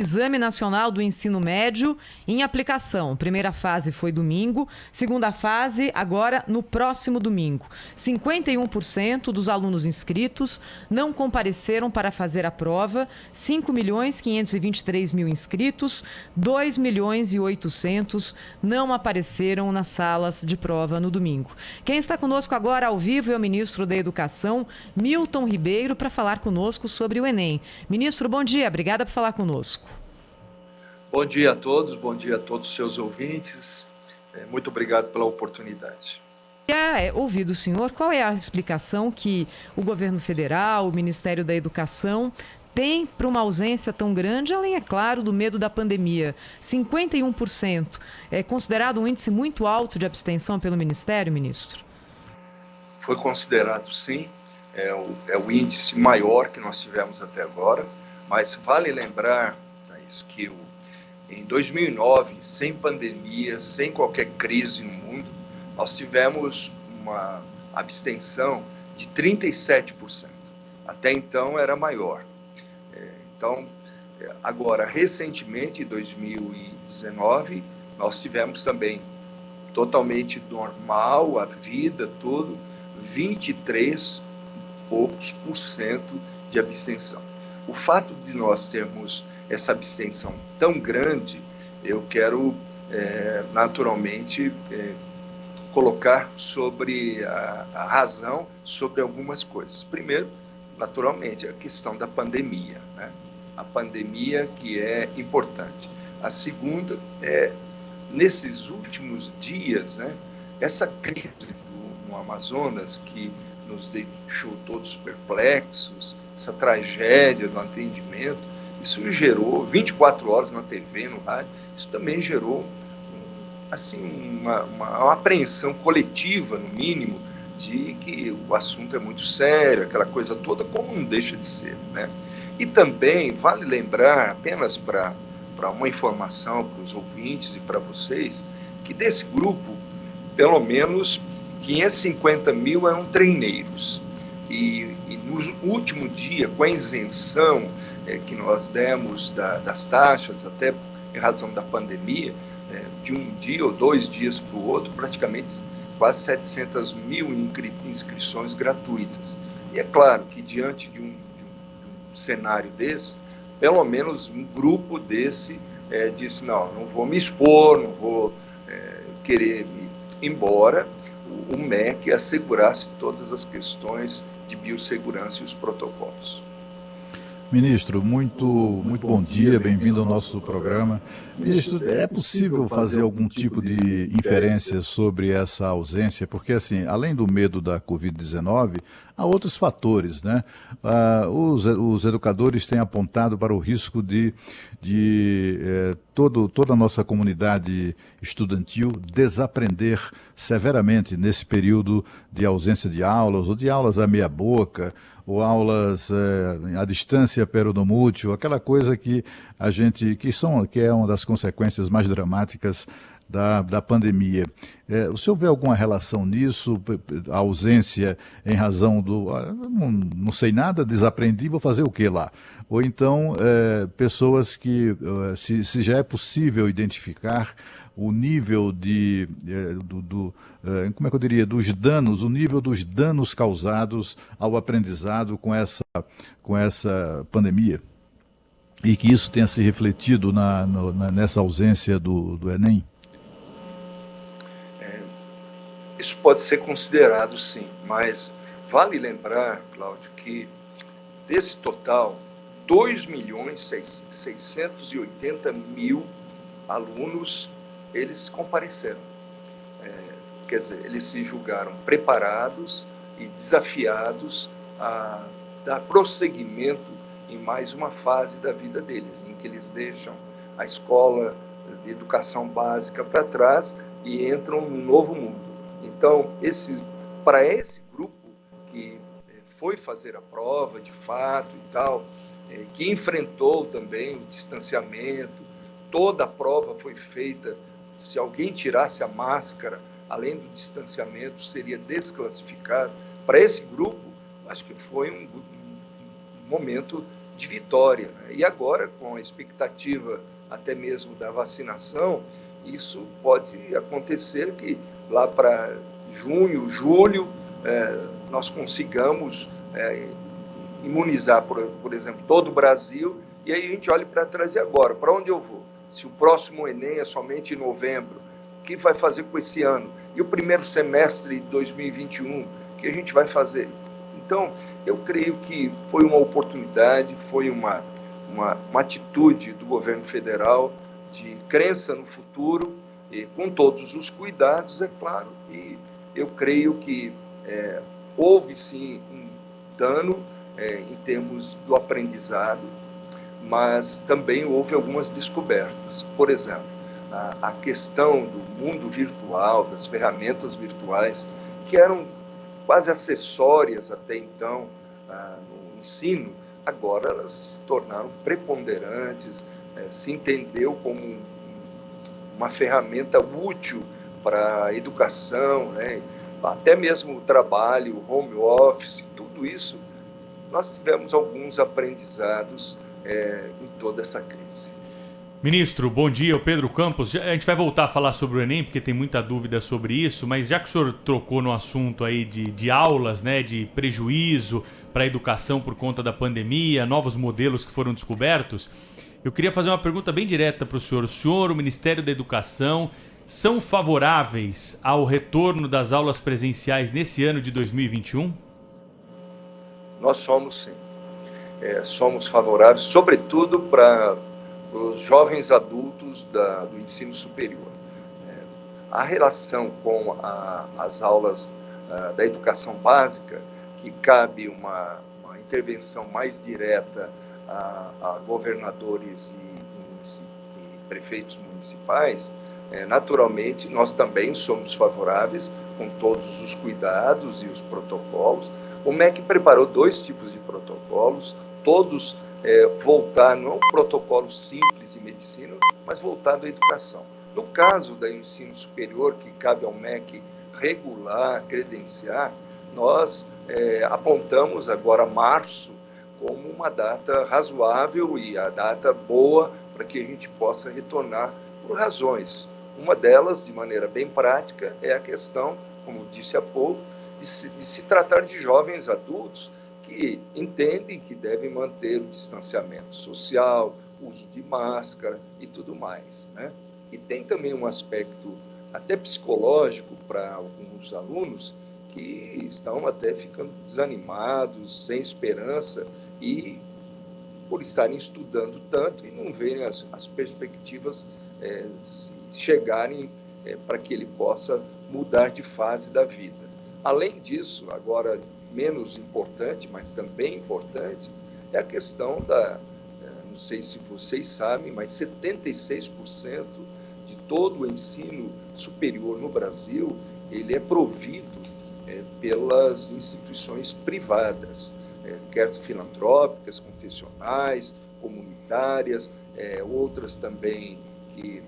Exame Nacional do Ensino Médio em aplicação. Primeira fase foi domingo, segunda fase agora no próximo domingo. 51% dos alunos inscritos não compareceram para fazer a prova, 5.523.000 inscritos, 2.800.000 não apareceram nas salas de prova no domingo. Quem está conosco agora ao vivo é o ministro da Educação, Milton Ribeiro, para falar conosco sobre o Enem. Ministro, bom dia, obrigada por falar conosco. Bom dia a todos os seus ouvintes. Muito obrigado pela oportunidade. Queria ouvir do senhor qual é a explicação que o governo federal, o Ministério da Educação, tem para uma ausência tão grande, além, é claro, do medo da pandemia. 51% é considerado um índice muito alto de abstenção pelo Ministério, ministro? Foi considerado, sim. É o índice maior que nós tivemos até agora, mas vale lembrar, Thaís, que em 2009, sem pandemia, sem qualquer crise no mundo, nós tivemos uma abstenção de 37%. Até então era maior. Então, agora, recentemente, em 2019, nós tivemos também totalmente normal, a vida, tudo, 23 e poucos por cento de abstenção. O fato de nós termos essa abstenção tão grande, eu quero naturalmente colocar sobre a razão sobre algumas coisas. Primeiro, naturalmente, a questão da pandemia, né? A pandemia que é importante. A segunda é, nesses últimos dias, né, essa crise no Amazonas que nos deixou todos perplexos, essa tragédia do atendimento, isso gerou 24 horas na TV, no rádio, isso também gerou assim, uma apreensão coletiva, no mínimo, de que o assunto é muito sério, aquela coisa toda, como não deixa de ser, né? E também vale lembrar, apenas para uma informação para os ouvintes e para vocês, que desse grupo, pelo menos 550 mil eram treineiros. E no último dia, com a isenção que nós demos das taxas, até em razão da pandemia, de um dia ou 2 dias para o outro, praticamente quase 700 mil inscrições gratuitas. E é claro que diante de um cenário desse, pelo menos um grupo desse disse, não vou me expor, não vou querer me embora, o MEC assegurasse todas as questões de biossegurança e os protocolos. Ministro, muito bom dia, bem-vindo ao nosso programa. Ministro, é possível fazer algum tipo de inferência sobre essa ausência? Porque, assim, além do medo da Covid-19, há outros fatores, né? Os educadores têm apontado para o risco de toda a nossa comunidade estudantil desaprender severamente nesse período de ausência de aulas, ou de aulas à meia boca, ou aulas à distância peronomútil, aquela coisa que que é uma das consequências mais dramáticas da pandemia. O senhor vê alguma relação nisso? A ausência em razão do não sei nada, desaprendi, vou fazer o que lá? Ou então pessoas que, se já é possível identificar o nível como é que eu diria, dos danos, o nível dos danos causados ao aprendizado com essa pandemia, e que isso tenha se refletido nessa ausência do Enem? Isso pode ser considerado, sim, mas vale lembrar, Cláudio, que desse total, 2.680.000 alunos, eles compareceram. Quer dizer, eles se julgaram preparados e desafiados a dar prosseguimento em mais uma fase da vida deles, em que eles deixam a escola de educação básica para trás e entram num novo mundo. Então, para esse grupo que foi fazer a prova de fato e tal, que enfrentou também o distanciamento, toda a prova foi feita, se alguém tirasse a máscara, além do distanciamento, seria desclassificado. Para esse grupo, acho que foi um momento de vitória, né? E agora, com a expectativa até mesmo da vacinação, isso pode acontecer que lá para junho, julho, nós consigamos imunizar, por exemplo, todo o Brasil, e aí a gente olha para trás e agora, para onde eu vou? Se o próximo Enem é somente em novembro, o que vai fazer com esse ano? E o primeiro semestre de 2021, o que a gente vai fazer? Então, eu creio que foi uma oportunidade, foi uma atitude do governo federal de crença no futuro, e com todos os cuidados, é claro, e eu creio que houve sim um dano em termos do aprendizado, mas também houve algumas descobertas. Por exemplo, a questão do mundo virtual, das ferramentas virtuais, que eram quase acessórias até então no ensino, agora elas se tornaram preponderantes, se entendeu como uma ferramenta útil para a educação, né? Até mesmo o trabalho, o home office, tudo isso, nós tivemos alguns aprendizados em toda essa crise. Ministro, bom dia, o Pedro Campos. A gente vai voltar a falar sobre o Enem, porque tem muita dúvida sobre isso, mas já que o senhor trocou no assunto aí de aulas, né, de prejuízo para a educação por conta da pandemia, novos modelos que foram descobertos, eu queria fazer uma pergunta bem direta para o senhor. O senhor, o Ministério da Educação, são favoráveis ao retorno das aulas presenciais nesse ano de 2021? Nós somos, sim. Somos favoráveis, sobretudo para os jovens adultos do ensino superior. A relação com as aulas da educação básica, que cabe uma intervenção mais direta a governadores e prefeitos municipais, naturalmente nós também somos favoráveis, com todos os cuidados e os protocolos. O MEC preparou 2 tipos de protocolos, todos voltados, não um protocolo simples de medicina, mas voltado à educação. No caso do ensino superior, que cabe ao MEC regular, credenciar, nós apontamos agora março como uma data razoável e a data boa para que a gente possa retornar por razões. Uma delas, de maneira bem prática, é a questão, como disse há pouco, de se tratar de jovens adultos que entendem que devem manter o distanciamento social, uso de máscara e tudo mais, né? E tem também um aspecto até psicológico para alguns alunos que estão até ficando desanimados, sem esperança e por estarem estudando tanto e não verem as perspectivas chegarem para que ele possa mudar de fase da vida. Além disso, agora menos importante, mas também importante, é a questão não sei se vocês sabem, mas 76% de todo o ensino superior no Brasil, ele é provido pelas instituições privadas, quer filantrópicas, confessionais, comunitárias, outras também que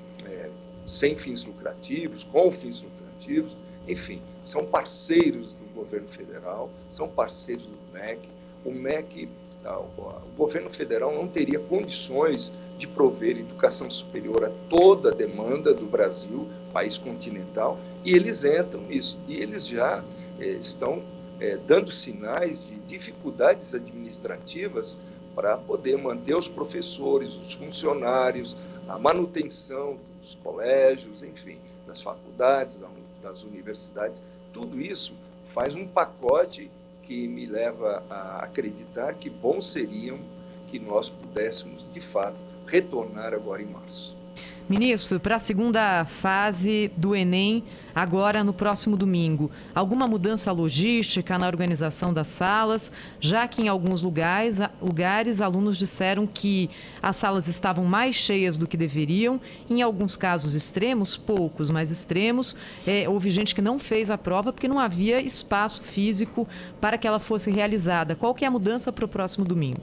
sem fins lucrativos, com fins lucrativos, enfim, são parceiros do governo federal, são parceiros do MEC. O MEC, o governo federal não teria condições de prover educação superior a toda a demanda do Brasil, país continental, e eles entram nisso. E eles já estão dando sinais de dificuldades administrativas para poder manter os professores, os funcionários, a manutenção dos colégios, enfim, das faculdades, das universidades. Tudo isso faz um pacote que me leva a acreditar que bom seria que nós pudéssemos, de fato, retornar agora em março. Ministro, para a segunda fase do Enem, agora no próximo domingo, alguma mudança logística na organização das salas, já que em alguns lugares alunos disseram que as salas estavam mais cheias do que deveriam, em alguns casos extremos, poucos, mas extremos, houve gente que não fez a prova porque não havia espaço físico para que ela fosse realizada. Qual que é a mudança para o próximo domingo?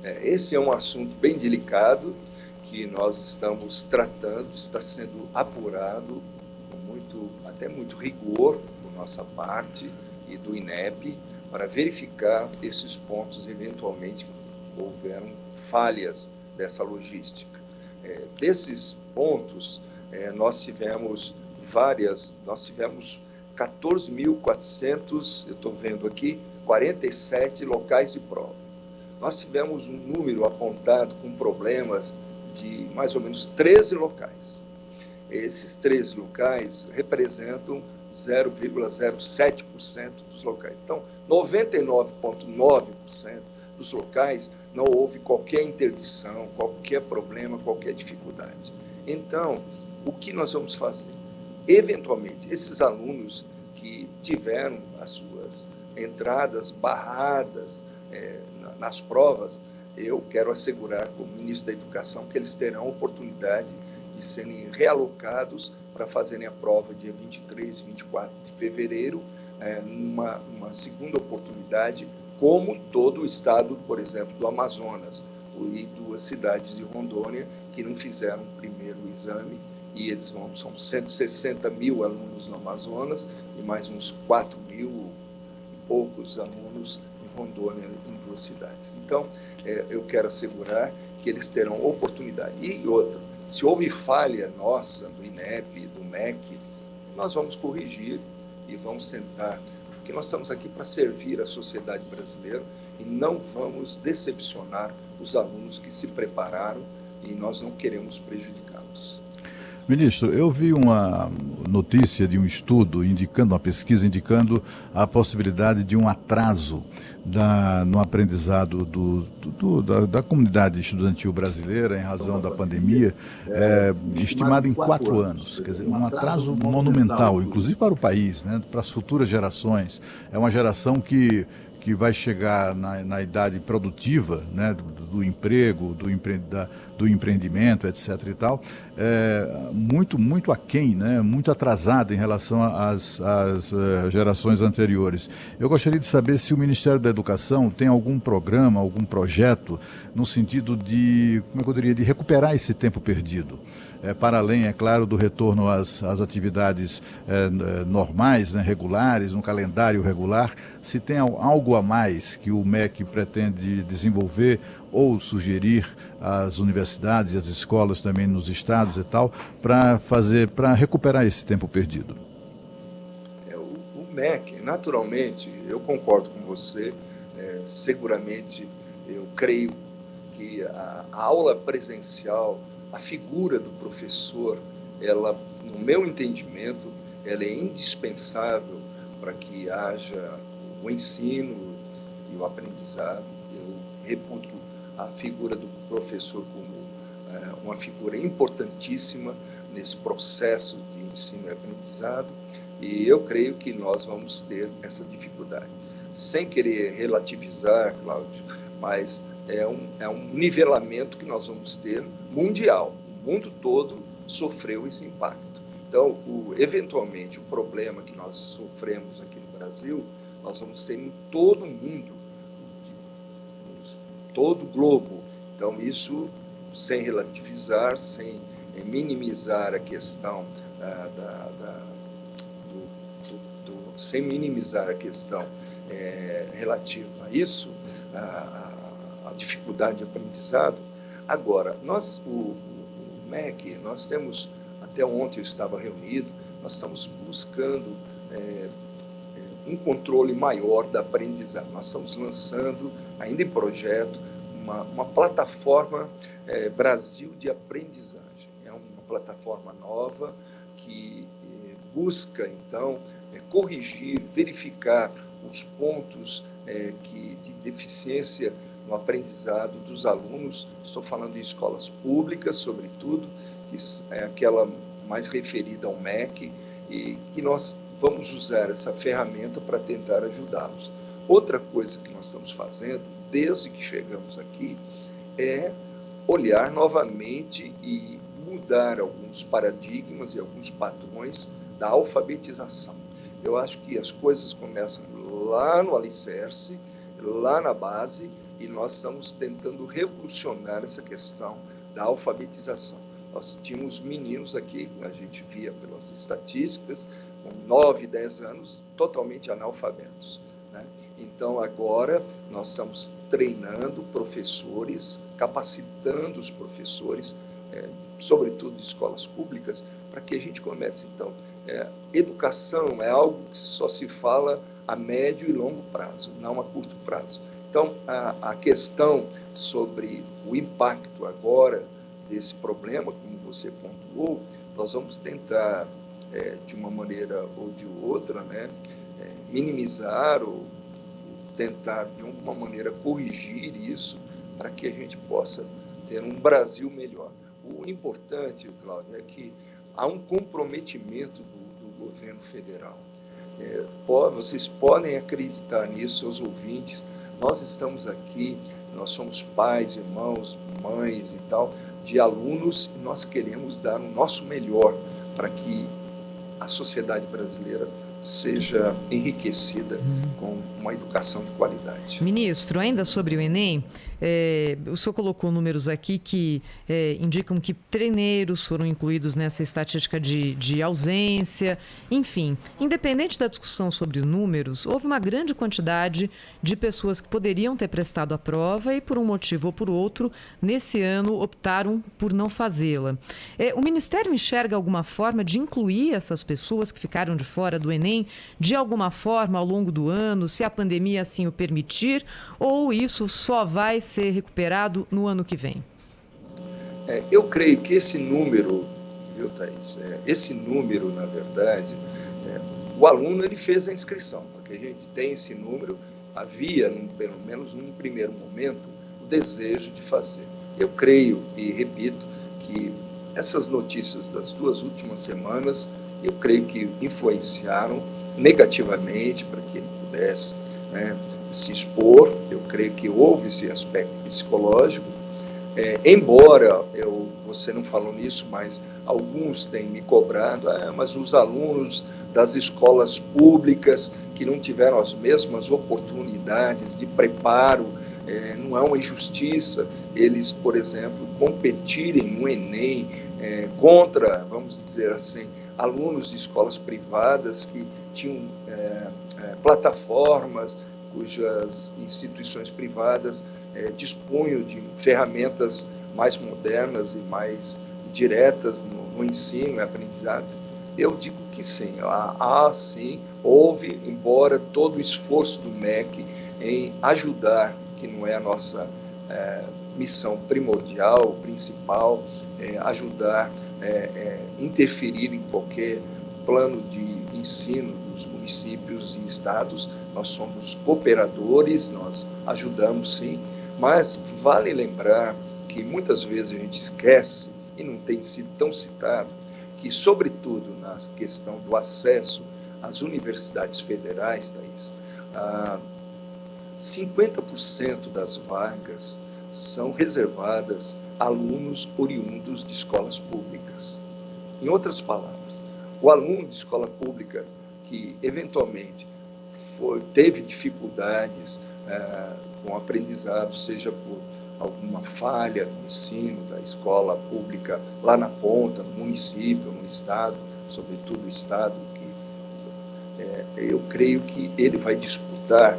Esse é um assunto bem delicado, que nós estamos tratando, está sendo apurado com até muito rigor por nossa parte e do INEP para verificar esses pontos eventualmente houveram falhas dessa logística. Desses pontos, nós tivemos 14.400, eu estou vendo aqui, 47 locais de prova. Nós tivemos um número apontado com problemas de mais ou menos 13 locais. Esses 13 locais representam 0,07% dos locais. Então, 99,9% dos locais não houve qualquer interdição, qualquer problema, qualquer dificuldade. Então, o que nós vamos fazer? Eventualmente, esses alunos que tiveram as suas entradas barradas nas provas, eu quero assegurar como ministro da Educação que eles terão oportunidade de serem realocados para fazerem a prova dia 23 e 24 de fevereiro, numa segunda oportunidade, como todo o estado, por exemplo, do Amazonas, e 2 cidades de Rondônia que não fizeram o primeiro exame, e eles são 160 mil alunos no Amazonas e mais uns 4 mil e poucos alunos em Rondônia, em 2 cidades. Então, eu quero assegurar que eles terão oportunidade. E outra, se houve falha nossa, do INEP, do MEC, nós vamos corrigir e vamos tentar, porque nós estamos aqui para servir a sociedade brasileira e não vamos decepcionar os alunos que se prepararam e nós não queremos prejudicá-los. Ministro, eu vi uma notícia de um estudo uma pesquisa indicando a possibilidade de um atraso no aprendizado da comunidade estudantil brasileira em razão da pandemia, estimado em 4 anos. Quer dizer, um atraso monumental, inclusive para o país, né, para as futuras gerações. É uma geração que vai chegar na idade produtiva, né, do emprego, do empreendimento, etc. e tal, muito aquém, né, muito atrasada em relação às gerações anteriores. Eu gostaria de saber se o Ministério da Educação tem algum programa, algum projeto no sentido de, como é que eu diria, de recuperar esse tempo perdido. Para além, é claro, do retorno às atividades normais, né, regulares, no calendário regular, se tem algo a mais que o MEC pretende desenvolver ou sugerir às universidades e às escolas também nos estados e tal, para recuperar esse tempo perdido. O MEC, naturalmente, eu concordo com você, seguramente eu creio que a aula presencial, a figura do professor, ela, no meu entendimento, ela é indispensável para que haja o ensino e o aprendizado. Eu reputo a figura do professor como uma figura importantíssima nesse processo de ensino e aprendizado, e eu creio que nós vamos ter essa dificuldade. Sem querer relativizar, Cláudio, mas é um nivelamento que nós vamos ter mundial. O mundo todo sofreu esse impacto. Então, eventualmente, o problema que nós sofremos aqui no Brasil, nós vamos ter em todo o mundo, todo o globo. Então, isso sem relativizar, sem minimizar a questão sem minimizar a questão relativa a isso, a dificuldade de aprendizado. Agora, o MEC, nós temos, até ontem eu estava reunido, nós estamos buscando um controle maior da aprendizagem. Nós estamos lançando, ainda em projeto, uma plataforma Brasil de Aprendizagem. É uma plataforma nova que busca, então, corrigir, verificar os pontos de deficiência no aprendizado dos alunos. Estou falando de escolas públicas, sobretudo, que é aquela mais referida ao MEC, e que nós vamos usar essa ferramenta para tentar ajudá-los. Outra coisa que nós estamos fazendo, desde que chegamos aqui, é olhar novamente e mudar alguns paradigmas e alguns padrões da alfabetização. Eu acho que as coisas começam lá no alicerce, lá na base, e nós estamos tentando revolucionar essa questão da alfabetização. Nós tínhamos meninos aqui, a gente via pelas estatísticas, com 9, 10 anos, totalmente analfabetos. né? Então, agora, nós estamos treinando professores, capacitando os professores, sobretudo de escolas públicas, para que a gente comece. Então, educação é algo que só se fala a médio e longo prazo, não a curto prazo. Então, a questão sobre o impacto agora desse problema, como você pontuou, nós vamos tentar, de uma maneira ou de outra, né, minimizar ou tentar, de alguma maneira, corrigir isso para que a gente possa ter um Brasil melhor. O importante, Cláudio, é que há um comprometimento do governo federal. Vocês podem acreditar nisso, seus ouvintes. Nós estamos aqui, nós somos pais, irmãos, mães e tal, de alunos, e nós queremos dar o nosso melhor para que a sociedade brasileira seja enriquecida com uma educação de qualidade. Ministro, ainda sobre o Enem, o senhor colocou números aqui que indicam que treineiros foram incluídos nessa estatística de ausência. Enfim, independente da discussão sobre números, houve uma grande quantidade de pessoas que poderiam ter prestado a prova e, por um motivo ou por outro, nesse ano optaram por não fazê-la. O Ministério enxerga alguma forma de incluir essas pessoas que ficaram de fora do Enem, de alguma forma, ao longo do ano, se a pandemia assim o permitir, ou isso só vai ser recuperado no ano que vem? Eu creio que esse número, viu, Thaís? Esse número, na verdade, o aluno ele fez a inscrição, porque a gente tem esse número, havia, pelo menos num primeiro momento, o desejo de fazer. Eu creio e repito que essas notícias das 2 últimas semanas, eu creio que influenciaram negativamente para que ele pudesse, né, se expor. Eu creio que houve esse aspecto psicológico, embora você não falou nisso, mas alguns têm me cobrado, mas os alunos das escolas públicas que não tiveram as mesmas oportunidades de preparo, não é uma injustiça eles, por exemplo, competirem no Enem contra, vamos dizer assim, alunos de escolas privadas que tinham plataformas cujas instituições privadas dispunham de ferramentas mais modernas e mais diretas no ensino e aprendizado. Eu digo que sim, sim, houve, embora todo o esforço do MEC em ajudar, que não é a nossa missão primordial, principal, ajudar, interferir em qualquer plano de ensino dos municípios e estados. Nós somos cooperadores, nós ajudamos sim, mas vale lembrar que muitas vezes a gente esquece, e não tem sido tão citado, que sobretudo na questão do acesso às universidades federais, Thaís, 50% das vagas são reservadas a alunos oriundos de escolas públicas. Em outras palavras, o aluno de escola pública que eventualmente teve dificuldades com o aprendizado, seja por alguma falha no ensino da escola pública lá na ponta, no município, no estado, sobretudo o estado, eu creio que ele vai disputar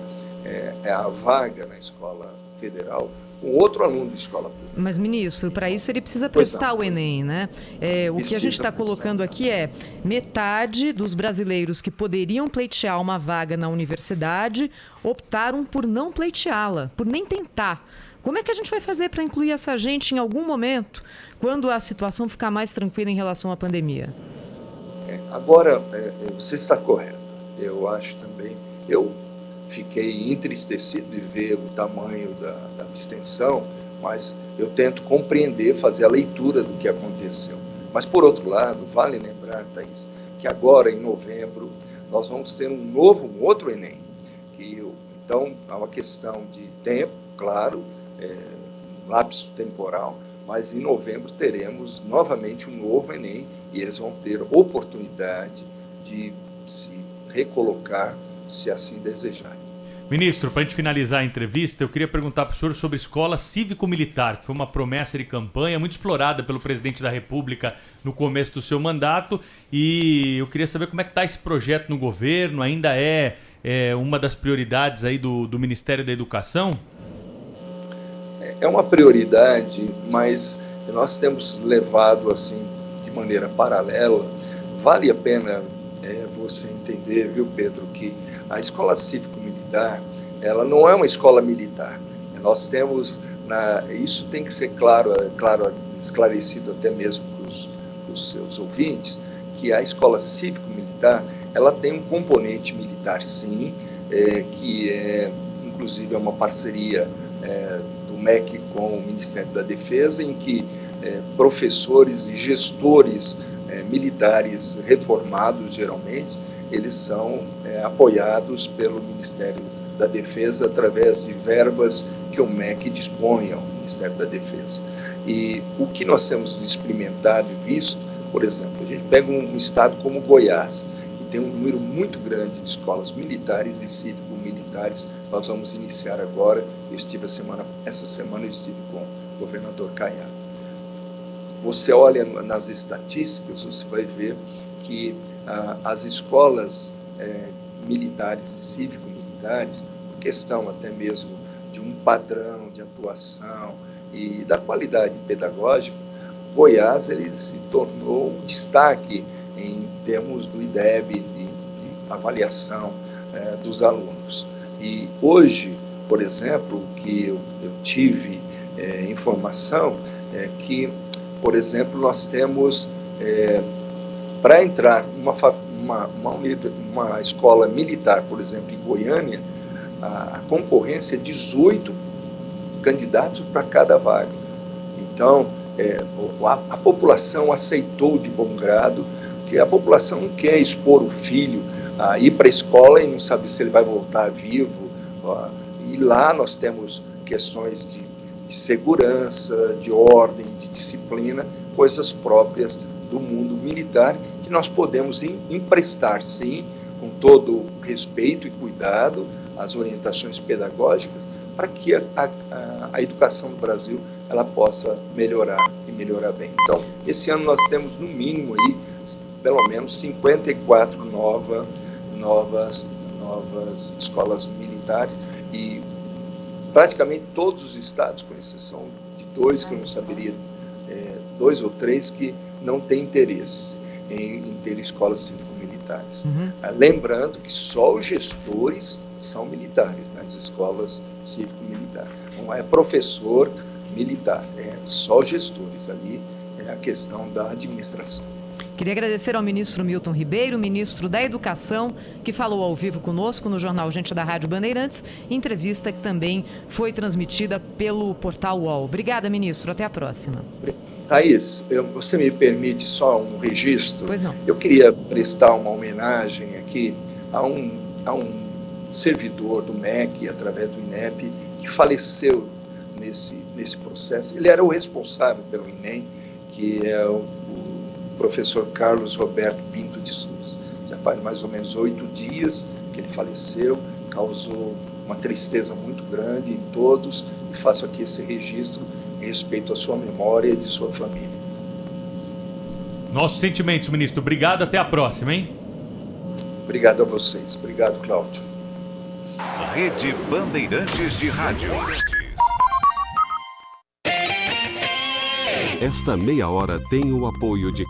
a vaga na escola federal com outro aluno de escola pública. Mas, ministro, para isso ele precisa prestar o Enem, né? O que a gente está colocando aqui é metade dos brasileiros que poderiam pleitear uma vaga na universidade optaram por não pleiteá-la, por nem tentar. Como é que a gente vai fazer para incluir essa gente em algum momento, quando a situação ficar mais tranquila em relação à pandemia? Agora, você está correto. Eu acho também, eu fiquei entristecido de ver o tamanho da abstenção, mas eu tento compreender, fazer a leitura do que aconteceu. Mas, por outro lado, vale lembrar, Thaís, que agora, em novembro, nós vamos ter um outro Enem. Então, é uma questão de tempo, claro, um lapso temporal, mas em novembro teremos novamente um novo Enem e eles vão ter oportunidade de se recolocar, se assim desejarem. Ministro, para a gente finalizar a entrevista, eu queria perguntar para o senhor sobre escola cívico-militar, que foi uma promessa de campanha muito explorada pelo presidente da República no começo do seu mandato, e eu queria saber como é que está esse projeto no governo, ainda é uma das prioridades aí do Ministério da Educação? É uma prioridade, mas nós temos levado assim de maneira paralela. Vale a pena você entender, viu, Pedro, que a escola cívico-militar, ela não é uma escola militar. Nós temos, isso tem que ser claro, esclarecido até mesmo para os seus ouvintes, que a escola cívico-militar, ela tem um componente militar, sim, que inclusive é uma parceria do MEC com o Ministério da Defesa, em que professores e gestores militares reformados, geralmente, eles são apoiados pelo Ministério da Defesa através de verbas que o MEC dispõe ao Ministério da Defesa. E o que nós temos experimentado e visto, por exemplo, a gente pega um estado como Goiás, que tem um número muito grande de escolas militares e cívico-militares. Nós vamos iniciar agora. Essa semana eu estive com o governador Caiado. Você olha nas estatísticas, você vai ver que as escolas militares e cívico-militares, por questão até mesmo de um padrão de atuação e da qualidade pedagógica, Goiás ele se tornou um destaque em termos do IDEB, de avaliação dos alunos. E hoje, por exemplo, o que eu tive informação é que, por exemplo, nós temos, para entrar uma escola militar, por exemplo, em Goiânia, a concorrência é 18 candidatos para cada vaga. Então, a população aceitou de bom grado, que a população não quer expor o filho a ir para a escola e não sabe se ele vai voltar vivo. E lá nós temos questões de segurança, de ordem, de disciplina, coisas próprias do mundo militar, que nós podemos emprestar, sim, com todo o respeito e cuidado, as orientações pedagógicas, para que a educação do Brasil ela possa melhorar e melhorar bem. Então, esse ano nós temos, no mínimo, aí, pelo menos 54 novas escolas militares, e praticamente todos os estados, com exceção de dois, que eu não saberia, 2 ou 3 que não têm interesse em ter escolas cívico-militares. Uhum. Lembrando que só os gestores são militares nas escolas cívico-militares. Não é professor militar, só gestores. Ali é a questão da administração. Queria agradecer ao ministro Milton Ribeiro, ministro da Educação, que falou ao vivo conosco no Jornal Gente da Rádio Bandeirantes, entrevista que também foi transmitida pelo portal UOL. Obrigada, ministro. Até a próxima. Thaís, você me permite só um registro? Pois não. Eu queria prestar uma homenagem aqui a um servidor do MEC, através do INEP, que faleceu nesse processo. Ele era o responsável pelo INEM, que é o professor Carlos Roberto Pinto de Souza. Já faz mais ou menos 8 dias que ele faleceu, causou uma tristeza muito grande em todos, e faço aqui esse registro em respeito à sua memória e de sua família. Nossos sentimentos, ministro. Obrigado, até a próxima, hein? Obrigado a vocês. Obrigado, Cláudio. Rede Bandeirantes de Rádio. Esta meia hora tem o apoio de